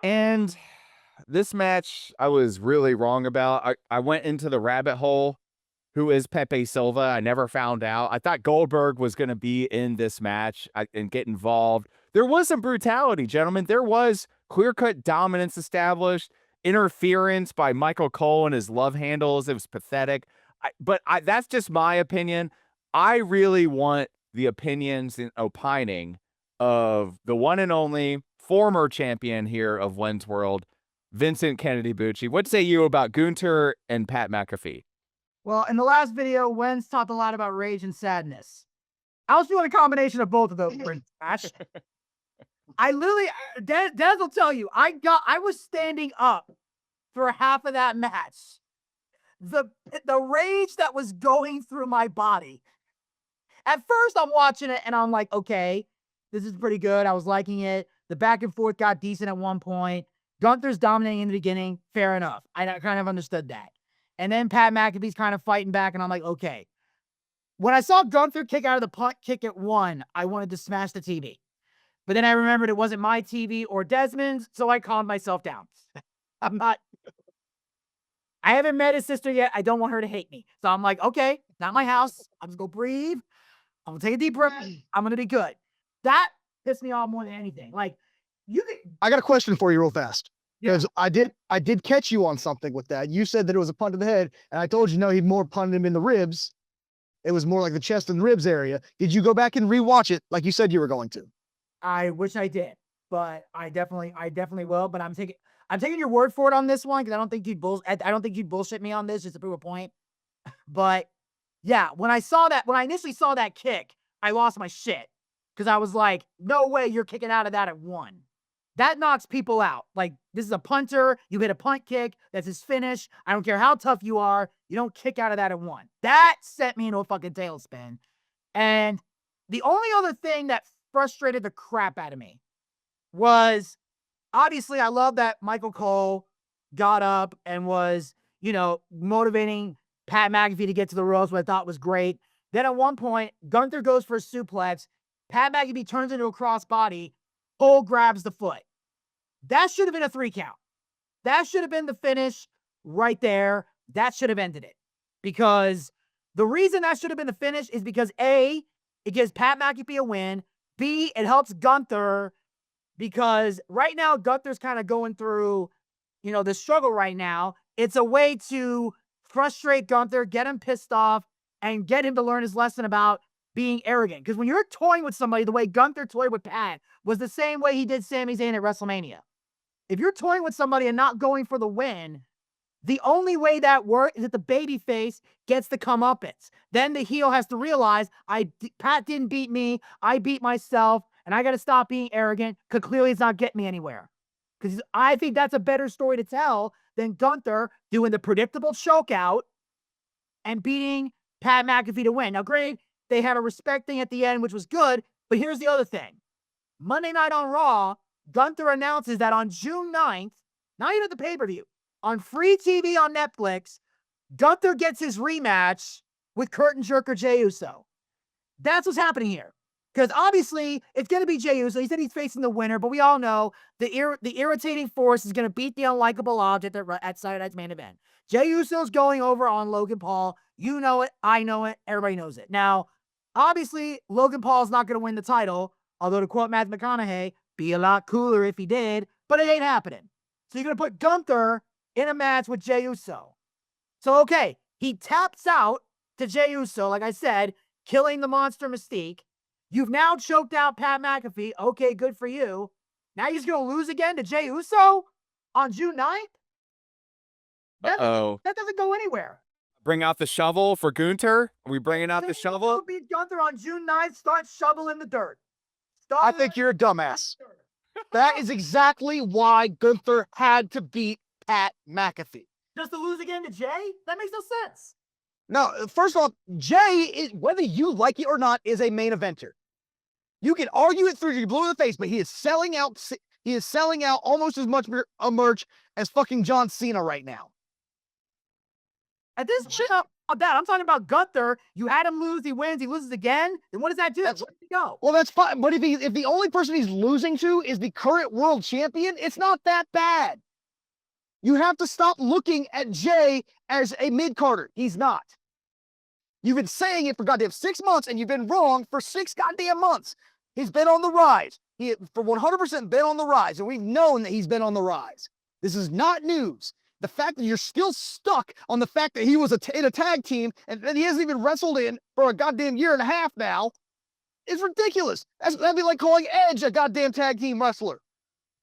And this match, I was really wrong about. I went into the rabbit hole. Who is Pepe Silva? I never found out. I thought Goldberg was going to be in this match and get involved. There was some brutality, gentlemen. There was clear-cut dominance established, interference by Michael Cole and his love handles. It was pathetic. But that's just my opinion. I really want the opinions and opining of the one and only former champion here of Wins World, Vincent Kennedy Bucci. What say you about Gunther and Pat McAfee? Well, in the last video, Wenz talked a lot about rage and sadness. I was feeling a combination of both of those for this match. I literally, Des will tell you, I was standing up for half of that match. The rage that was going through my body. At first, I'm watching it and I'm like, okay, this is pretty good. I was liking it. The back and forth got decent at one point. Gunther's dominating in the beginning. Fair enough. I kind of understood that. And then Pat McAfee's kind of fighting back, and I'm like, okay. When I saw Gunther kick out of the punt kick at 1, I wanted to smash the TV. But then I remembered it wasn't my TV or Desmond's, so I calmed myself down. I haven't met his sister yet. I don't want her to hate me. So I'm like, okay, it's not my house. I'm just going to breathe. I'm going to take a deep breath. I'm going to be good. That pissed me off more than anything. Like, I got a question for you real fast. Because I did catch you on something with that. You said that it was a punt to the head, and I told you no, he'd more punted him in the ribs. It was more like the chest and ribs area. Did you go back and rewatch it like you said you were going to? I wish I did, but I definitely will. But I'm taking your word for it on this one because I don't think you'd bullshit me on this just to prove a point. But yeah, when I initially saw that kick, I lost my shit because I was like, no way you're kicking out of that at 1. That knocks people out. Like, this is a punter. You hit a punt kick. That's his finish. I don't care how tough you are. You don't kick out of that at 1. That sent me into a fucking tailspin. And the only other thing that frustrated the crap out of me was, obviously, I love that Michael Cole got up and was, motivating Pat McAfee to get to the ropes, what I thought was great. Then at one point, Gunther goes for a suplex. Pat McAfee turns into a crossbody. Cole grabs the foot. That should have been a 3 count. That should have been the finish right there. That should have ended it. Because the reason that should have been the finish is because A, it gives Pat McAfee a win. B, it helps Gunther because right now Gunther's kind of going through, the struggle right now. It's a way to frustrate Gunther, get him pissed off, and get him to learn his lesson about being arrogant. Because when you're toying with somebody, the way Gunther toyed with Pat was the same way he did Sami Zayn at WrestleMania. If you're toying with somebody and not going for the win, the only way that works is that the babyface gets the comeuppance. Then the heel has to realize, Pat didn't beat me, I beat myself, and I got to stop being arrogant because clearly it's not getting me anywhere. Because I think that's a better story to tell than Gunther doing the predictable choke out and beating Pat McAfee to win. Now, granted, they had a respect thing at the end, which was good, but here's the other thing. Monday night on Raw, Gunther announces that on June 9th, not even at the pay-per-view, on free TV on Netflix, Gunther gets his rematch with curtain jerker Jey Uso. That's what's happening here. Because obviously, it's going to be Jey Uso. He said he's facing the winner, but we all know the irritating force is going to beat the unlikable object at Saturday Night's Main Event. Jey Uso's going over on Logan Paul. You know it. I know it. Everybody knows it. Now, obviously, Logan Paul's not going to win the title, although to quote Matthew McConaughey, be a lot cooler if he did, but it ain't happening. So you're going to put Gunther in a match with Jey Uso. So, okay, he taps out to Jey Uso, like I said, killing the monster Mystique. You've now choked out Pat McAfee. Okay, good for you. Now he's going to lose again to Jey Uso on June 9th? That doesn't go anywhere. Bring out the shovel for Gunther? Are we bringing out the shovel? Beat Gunther on June 9th. Start shoveling the dirt. I think you're a dumbass. That is exactly why Gunther had to beat Pat McAfee. Just to lose again to Jey? That makes no sense. No, first of all, Jey, whether you like it or not, is a main eventer. You can argue it through your blue in the face, but he is selling out. He is selling out almost as much merch as fucking John Cena right now. At this point, about that. I'm talking about Gunther. You had him lose, he wins, he loses again. Then what does that do? Where does he go? Well, that's fine. But if the only person he's losing to is the current world champion, it's not that bad. You have to stop looking at Jey as a mid-carder. He's not. You've been saying it for goddamn 6 months, and you've been wrong for 6 goddamn months. He's been on the rise. He for 100% been on the rise, and we've known that he's been on the rise. This is not news. The fact that you're still stuck on the fact that he was in a tag team and that he hasn't even wrestled in for a goddamn year and a half now is ridiculous. That'd be like calling Edge a goddamn tag team wrestler.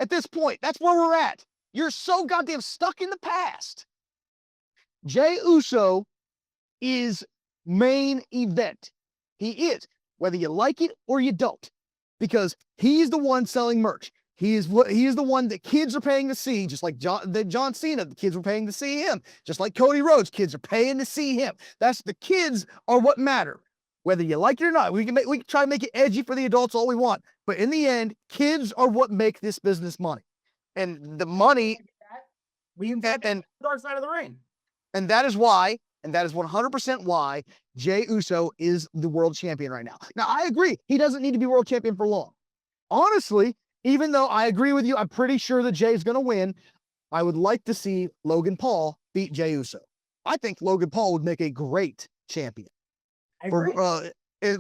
At this point, that's where we're at. You're so goddamn stuck in the past. Jey Uso is main event. He is, whether you like it or you don't, because he's the one selling merch. He is the one that kids are paying to see, just like John Cena. The kids were paying to see him, just like Cody Rhodes. Kids are paying to see him. That's the kids are what matter, whether you like it or not. We can try to make it edgy for the adults all we want, but in the end, kids are what make this business money, and the money. And dark side of the ring. And that is why, and that is 100% why Jey Uso is the world champion right now. Now, I agree. He doesn't need to be world champion for long. Honestly, even though I agree with you, I'm pretty sure that Jey's going to win. I would like to see Logan Paul beat Jey Uso. I think Logan Paul would make a great champion. I agree.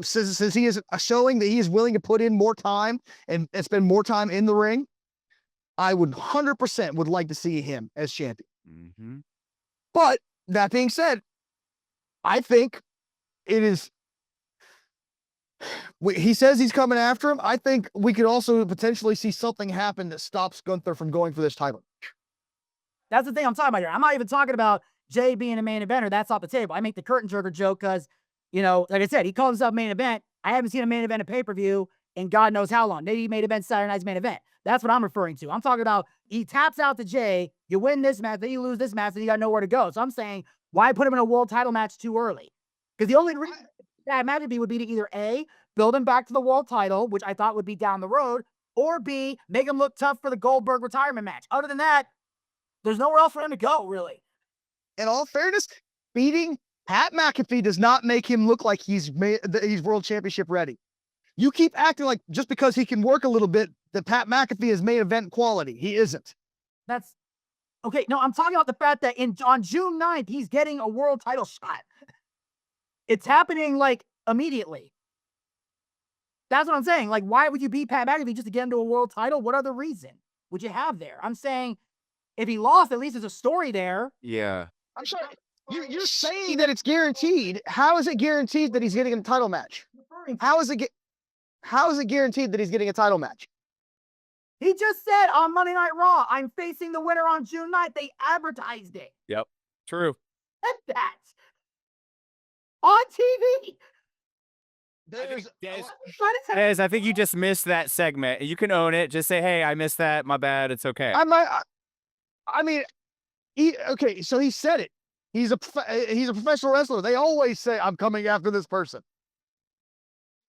Since he is showing that he is willing to put in more time and spend more time in the ring, I would 100% would like to see him as champion. Mm-hmm. But that being said, I think it is. He says he's coming after him. I think we could also potentially see something happen that stops Gunther from going for this title. That's the thing I'm talking about here. I'm not even talking about Jey being a main eventer. That's off the table. I make the curtain jerker joke because, like I said, he calls himself main event. I haven't seen a main event at pay-per-view in God knows how long. Maybe he main event Saturday night's main event. That's what I'm referring to. I'm talking about he taps out to Jey, you win this match, then you lose this match, then you got nowhere to go. So I'm saying, why put him in a world title match too early? Because the only reason that match would be to either A, build him back to the world title, which I thought would be down the road, or B, make him look tough for the Goldberg retirement match. Other than that, there's nowhere else for him to go, really. In all fairness, beating Pat McAfee does not make him look like he's world championship ready. You keep acting like just because he can work a little bit, that Pat McAfee is main event quality. He isn't. That's okay. No, I'm talking about the fact that on June 9th, he's getting a world title shot. It's happening like immediately. That's what I'm saying. Like, why would you beat Pat McAfee just to get into a world title? What other reason would you have there? I'm saying if he lost, at least there's a story there. Yeah. I'm sorry. You're saying that it's guaranteed. How is it guaranteed that he's getting a title match? How is it guaranteed that he's getting a title match? He just said on Monday Night Raw, I'm facing the winner on June 9th. They advertised it. Yep. True. Said that on TV. Des, I think you just missed that segment. You can own it. Just say, hey, I missed that. My bad. It's okay. Okay, so he said it. He's a professional wrestler. They always say, I'm coming after this person.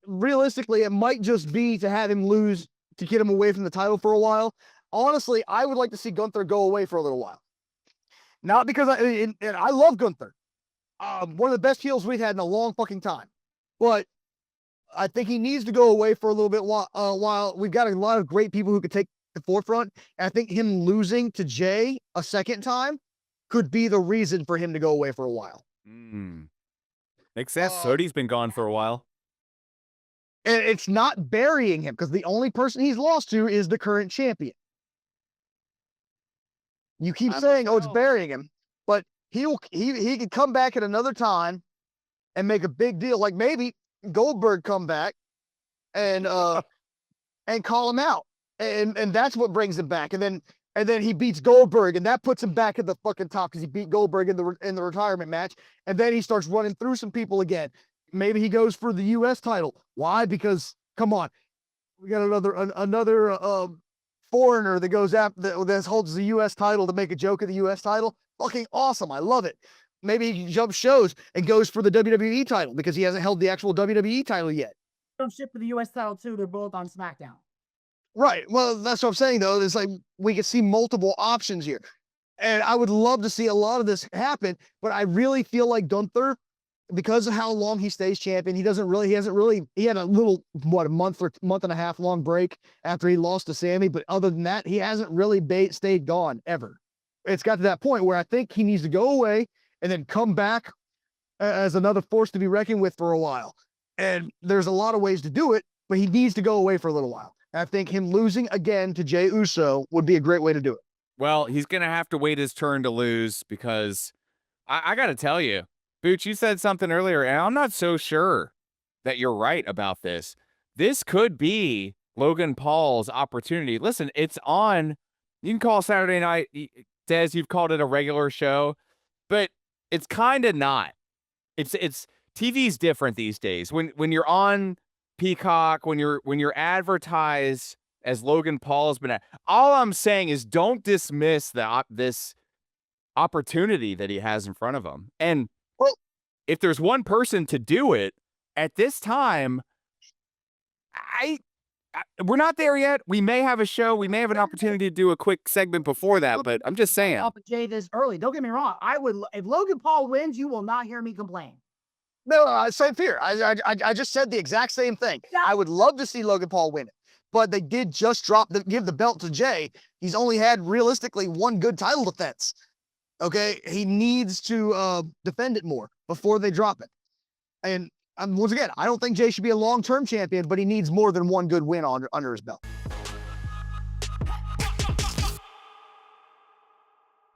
Realistically, it might just be to have him lose to get him away from the title for a while. Honestly, I would like to see Gunther go away for a little while. Not because I love Gunther. One of the best heels we've had in a long fucking time. But I think he needs to go away for a little bit while we've got a lot of great people who could take the forefront. And I think him losing to Jey a second time could be the reason for him to go away for a while. Makes sense. Cody's been gone for a while. And it's not burying him because the only person he's lost to is the current champion. You keep saying, oh, it's burying him, but he could come back at another time and make a big deal. Like maybe Goldberg come back and call him out. And that's what brings him back. And then he beats Goldberg and that puts him back at the fucking top because he beat Goldberg in the retirement match. And then he starts running through some people again. Maybe he goes for the U.S. title. Why? Because come on, we got another foreigner that goes after that holds the U.S. title to make a joke of the U.S. title. Fucking awesome! I love it. Maybe he jumps shows and goes for the WWE title because he hasn't held the actual WWE title yet. Don't ship for the U.S. title too. They're both on SmackDown. Right. Well, that's what I'm saying though. It's like we could see multiple options here. And I would love to see a lot of this happen, but I really feel like Gunther, because of how long he stays champion, he had a little, a month and a half long break after he lost to Sammy. But other than that, he hasn't really stayed gone ever. It's got to that point where I think he needs to go away and then come back as another force to be reckoned with for a while. And there's a lot of ways to do it, but he needs to go away for a little while. And I think him losing again to Jey Uso would be a great way to do it. Well, he's going to have to wait his turn to lose because I got to tell you, Booch, you said something earlier, and I'm not so sure that you're right about this. This could be Logan Paul's opportunity. Listen, it's on. You can call Saturday Night, Des, you've called it a regular show, but it's kind of not. It's TV's different these days. When you're on Peacock, when you're advertised as Logan Paul's been at, all I'm saying is don't dismiss this opportunity that he has in front of him. And well, if there's one person to do it at this time, we're not there yet. We may have a show. We may have an opportunity to do a quick segment before that, but I'm just saying. Up Jay this early. Don't get me wrong. If Logan Paul wins, you will not hear me complain. No, same fear. I just said the exact same thing. Yeah. I would love to see Logan Paul win it, but they did just give the belt to Jey. He's only had realistically one good title defense. Okay, he needs to defend it more before they drop it. And once again, I don't think Jey should be a long-term champion, but he needs more than one good win under his belt.